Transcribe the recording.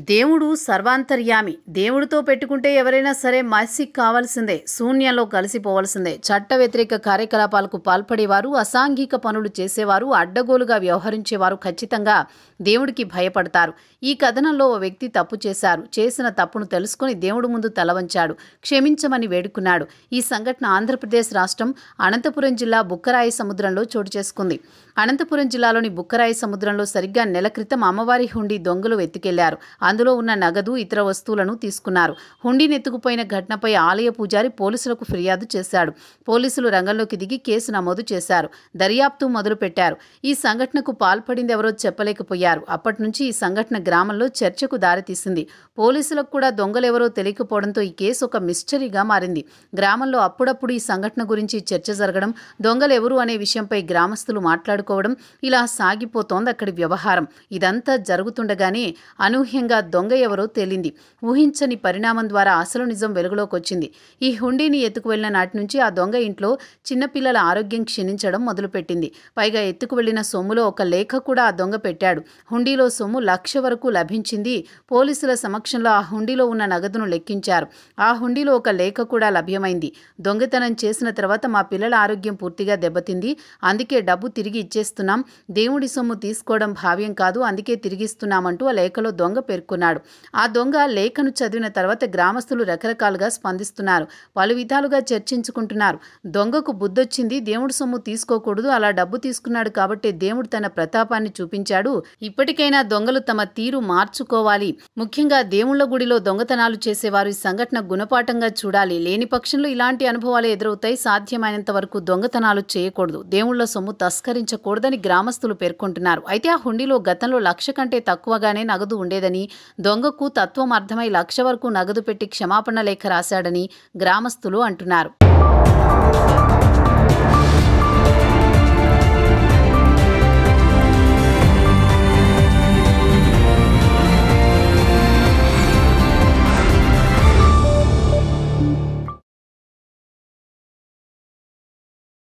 దేవుడు సర్వాంతర్యామి. దేవుడితో పెట్టుకుంటే ఎవరైనా సరే మసిక్ కావాల్సిందే, శూన్యంలో కలిసిపోవాల్సిందే. చట్ట వ్యతిరేక కార్యకలాపాలకు పాల్పడేవారు, అసాంఘిక పనులు చేసేవారు, అడ్డగోలుగా వ్యవహరించేవారు ఖచ్చితంగా దేవుడికి భయపడతారు. ఈ కథనంలో ఓ వ్యక్తి తప్పు చేశారు. చేసిన తప్పును తెలుసుకుని దేవుడు ముందు తలవంచాడు, క్షమించమని వేడుకున్నాడు. ఈ సంఘటన ఆంధ్రప్రదేశ్ రాష్ట్రం అనంతపురం జిల్లా బుక్కరాయి సముద్రంలో చోటు చేసుకుంది. అనంతపురం జిల్లాలోని బుక్కరాయి సముద్రంలో సరిగ్గా నెల క్రితం అమ్మవారి హుండీ దొంగలు ఎత్తుకెళ్లారు. అందులో ఉన్న నగదు, ఇతర వస్తువులను తీసుకున్నారు. హుండీని ఎత్తుకుపోయిన ఘటనపై ఆలయ పూజారి పోలీసులకు ఫిర్యాదు చేశాడు. పోలీసులు రంగంలోకి దిగి కేసు నమోదు చేశారు. దర్యాప్తు మొదలుపెట్టారు. ఈ సంఘటనకు పాల్పడింది ఎవరో చెప్పలేకపోయారు. అప్పటి నుంచి ఈ సంఘటన గ్రామంలో చర్చకు దారితీసింది. పోలీసులకు కూడా దొంగలెవరో తెలియకపోవడంతో ఈ కేసు ఒక మిస్టరీగా మారింది. గ్రామంలో అప్పుడప్పుడు ఈ సంఘటన గురించి చర్చ జరగడం, దొంగలెవరు అనే విషయంపై గ్రామస్తులు మాట్లాడుకోవడం, ఇలా సాగిపోతోంది అక్కడి వ్యవహారం. ఇదంతా జరుగుతుండగానే అనూహ్యంగా దొంగ ఎవరో తేలింది. ఊహించని పరిణామం ద్వారా అసలు నిజం వెలుగులోకి వచ్చింది. ఈ హుండీని ఎత్తుకు వెళ్లిన నాటి నుంచి ఆ దొంగ ఇంట్లో చిన్నపిల్లల ఆరోగ్యం క్షీణించడం మొదలుపెట్టింది. పైగా ఎత్తుకు వెళ్లిన సొమ్ములో ఒక లేఖ కూడా ఆ దొంగ పెట్టాడు. హుండీలో సొమ్ము 1,00,000 వరకు లభించింది. పోలీసుల సమక్షంలో ఆ హుండీలో ఉన్న నగదును లెక్కించారు. ఆ హుండీలో ఒక లేఖ కూడా లభ్యమైంది. దొంగతనం చేసిన తర్వాత మా పిల్లల ఆరోగ్యం పూర్తిగా దెబ్బతింది, అందుకే డబ్బు తిరిగి ఇచ్చేస్తున్నాం, దేవుడి సొమ్ము తీసుకోవడం భావ్యం కాదు, అందుకే తిరిగిస్తున్నామంటూ ఆ లేఖలో దొంగ పేర్కొన్నాడు. ఆ దొంగ లేఖను చదివిన తర్వాత గ్రామస్తులు రకరకాలుగా స్పందిస్తున్నారు. పలు విధాలుగా చర్చించుకుంటున్నారు. దొంగకు బుద్ధొచ్చింది, దేవుడి సొమ్ము తీసుకోకూడదు, అలా డబ్బు తీసుకున్నాడు కాబట్టి దేవుడు తన ప్రతాపాన్ని చూపించాడు, ఇప్పటికైనా దొంగలు తమ తీరు మార్చుకోవాలి. ముఖ్యంగా దేవుళ్ల గుడిలో దొంగతనాలు చేసేవారు ఈ సంఘటన గుణపాఠంగా చూడాలి. లేని పక్షంలో ఇలాంటి అనుభవాలు ఎదురవుతాయి. సాధ్యమైనంత వరకు దొంగతనాలు చేయకూడదు, దేవుళ్ల సొమ్ము తస్కరించకూడదని గ్రామస్తులు పేర్కొంటున్నారు. అయితే ఆ హుండీలో గతంలో 1,00,000 కంటే తక్కువగానే నగదు ఉండేదని, దొంగకు తత్వం అర్థమై 1,00,000 వరకు నగదు పెట్టి క్షమాపణ లేఖ రాశాడని గ్రామస్తులు అంటున్నారు.